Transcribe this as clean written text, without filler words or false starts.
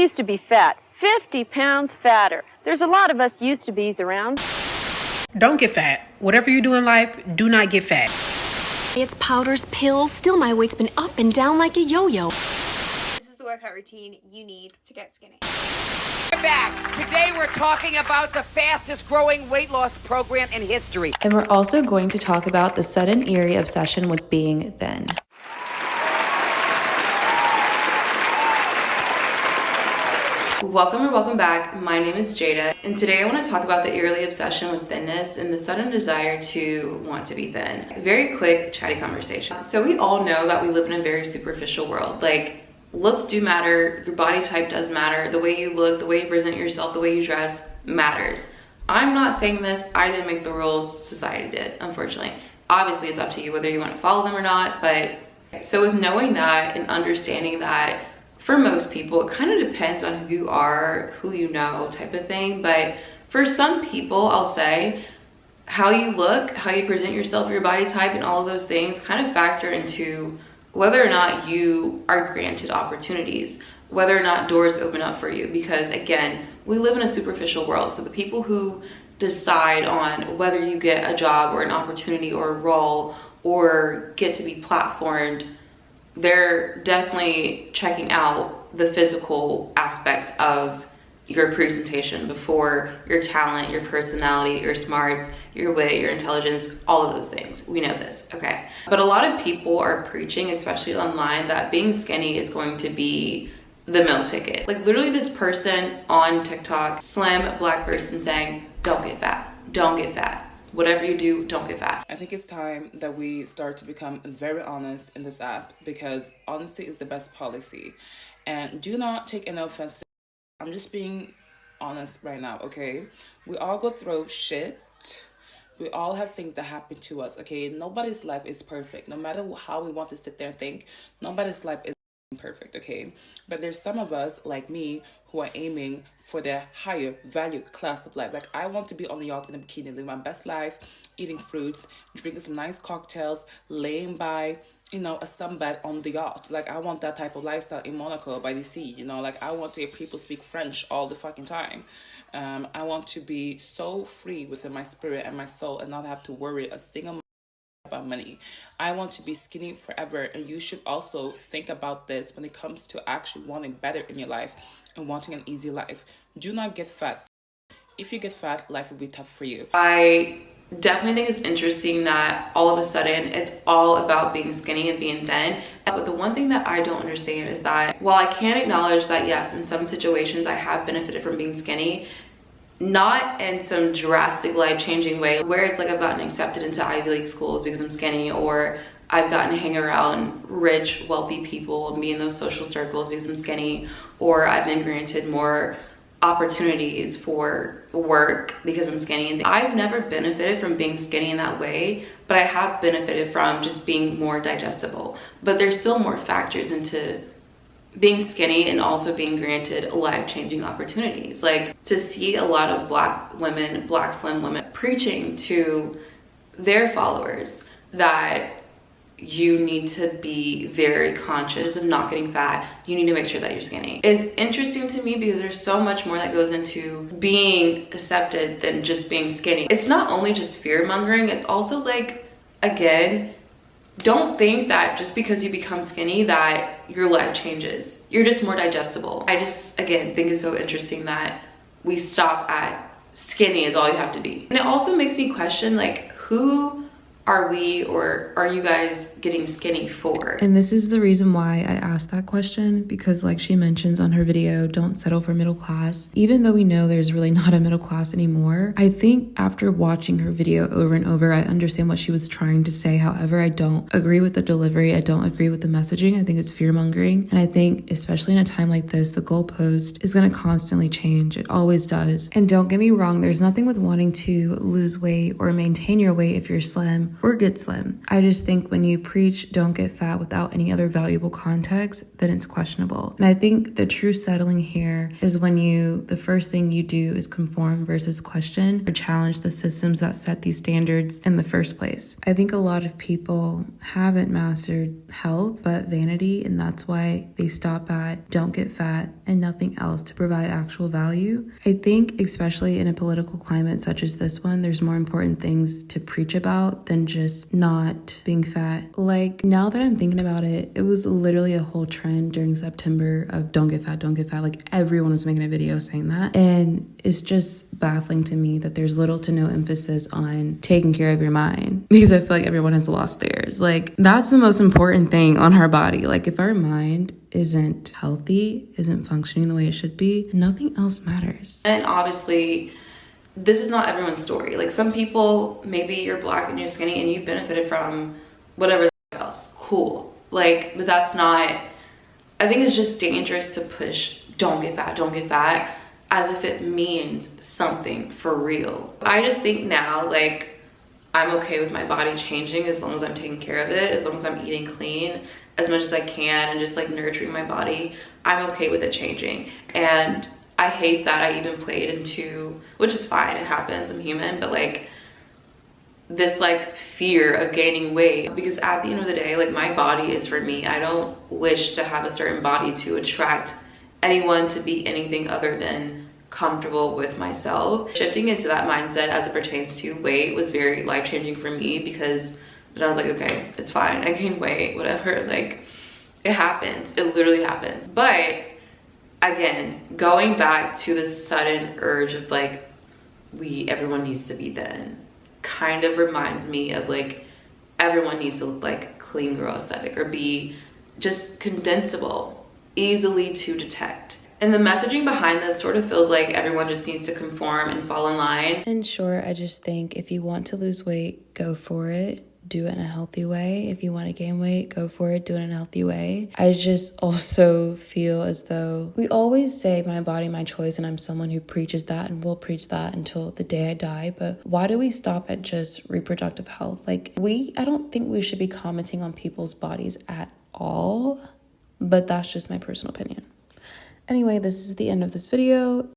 Used to be fat, 50 pounds fatter. There's a lot of us used to be's around. Don't get fat. Whatever you do in life, do not get fat. It's powders, pills, still my weight's been up and down like a yo-yo. This is the workout routine you need to get skinny. We're back. Today we're talking about the fastest growing weight loss program in history. And we're also going to talk about the sudden eerie obsession with being thin. Welcome back. My name is Jada, and today I want to talk about the eerie obsession with thinness and the sudden desire to want to be thin. Very quick, chatty conversation. So we all know that we live in a very superficial world. Like, looks do matter, your body type does matter, the way you look, the way you present yourself, the way you dress matters. I'm not saying this, I didn't make the rules, society did, unfortunately. Obviously, it's up to you whether you want to follow them or not, but so with knowing that and understanding that, for most people, it kind of depends on who you are, who you know type of thing. But for some people, I'll say how you look, how you present yourself, your body type, and all of those things kind of factor into whether or not you are granted opportunities, whether or not doors open up for you. Because again, we live in a superficial world. So the people who decide on whether you get a job or an opportunity or a role or get to be platformed, they're definitely checking out the physical aspects of your presentation before your talent, your personality, your smarts, your wit, your intelligence, all of those things. We know this, okay? But a lot of people are preaching, especially online, that being skinny is going to be the meal ticket. Like literally this person on TikTok, slim black person saying, don't get fat, don't get fat. Whatever you do, don't get fat. I think it's time that we start to become very honest in this app, because honesty is the best policy. And do not take any offense to it. I'm just being honest right now, okay? We all go through shit. We all have things that happen to us, okay? Nobody's life is perfect. No matter how we want to sit there and think, nobody's life is perfect, okay? But there's some of us like me who are aiming for the higher value class of life. Like, I want to be on the yacht in a bikini, living my best life, eating fruits, drinking some nice cocktails, laying by, you know, a sunbed on the yacht. Like, I want that type of lifestyle in Monaco by the sea, you know? Like, I want to hear people speak French all the fucking time. I want to be so free within my spirit and my soul and not have to worry a single about money. I want to be skinny forever, and you should also think about this when it comes to actually wanting better in your life and wanting an easy life. Do not get fat. If you get fat, life will be tough for you. I definitely think it's interesting that all of a sudden it's all about being skinny and being thin. But the one thing that I don't understand is that while I can acknowledge that yes, in some situations I have benefited from being skinny, not in some drastic life-changing way where it's like I've gotten accepted into Ivy League schools because I'm skinny, or I've gotten to hang around rich, wealthy people and be in those social circles because I'm skinny, or I've been granted more opportunities for work because I'm skinny. And I've never benefited from being skinny in that way, but I have benefited from just being more digestible. But there's still more factors into being skinny and also being granted life-changing opportunities. Like, to see a lot of black women, black slim women preaching to their followers that you need to be very conscious of not getting fat, you need to make sure that you're skinny. It's interesting to me because there's so much more that goes into being accepted than just being skinny. It's not only just fear-mongering, it's also like, again, don't think that just because you become skinny that your life changes. You're just more digestible. I just, again, think it's so interesting that we stop at skinny is all you have to be. And it also makes me question, like, who are we, or are you guys getting skinny for? And this is the reason why I asked that question, because like she mentions on her video, don't settle for middle class. Even though we know there's really not a middle class anymore, I think after watching her video over and over, I understand what she was trying to say. However, I don't agree with the delivery. I don't agree with the messaging. I think it's fear-mongering. And I think, especially in a time like this, the goalpost is going to constantly change. It always does. And don't get me wrong, there's nothing with wanting to lose weight or maintain your weight if you're slim or get slim. I just think when you preach don't get fat without any other valuable context, then it's questionable. And I think the true settling here is when the first thing you do is conform versus question or challenge the systems that set these standards in the first place. I think a lot of people haven't mastered health but vanity, and that's why they stop at don't get fat and nothing else to provide actual value. I think especially in a political climate such as this one, there's more important things to preach about than just not being fat. Like, now that I'm thinking about it, it was literally a whole trend during September of don't get fat, don't get fat. Like, everyone was making a video saying that. And it's just baffling to me that there's little to no emphasis on taking care of your mind, because I feel like everyone has lost theirs. Like, that's the most important thing on our body. Like, if our mind isn't healthy, isn't functioning the way it should be, nothing else matters. And obviously, this is not everyone's story. Like, some people, maybe you're black and you're skinny and you benefited from whatever else. Cool. Like, but that's not, I think it's just dangerous to push don't get fat as if it means something for real. I just think now, like, I'm okay with my body changing as long as I'm taking care of it, as long as I'm eating clean as much as I can and just like nurturing my body. I'm okay with it changing. And I hate that I even played into, which is fine, it happens, I'm human, but like this like fear of gaining weight, because at the end of the day, like, my body is for me. I don't wish to have a certain body to attract anyone to be anything other than comfortable with myself. Shifting into that mindset as it pertains to weight was very life-changing for me, because then I was like, okay, it's fine, I gained weight, whatever, like, it happens, it literally happens. But again, going back to this sudden urge of like, everyone needs to be thin, kind of reminds me of like, everyone needs to look like clean girl aesthetic or be just condensable, easily to detect. And the messaging behind this sort of feels like everyone just needs to conform and fall in line. In short, I just think if you want to lose weight, go for it. Do it in a healthy way. If you want to gain weight, go for it. Do it in a healthy way. I just also feel as though we always say my body, my choice, and I'm someone who preaches that and will preach that until the day I die. But why do we stop at just reproductive health? Like, I don't think we should be commenting on people's bodies at all, but that's just my personal opinion. Anyway, this is the end of this video.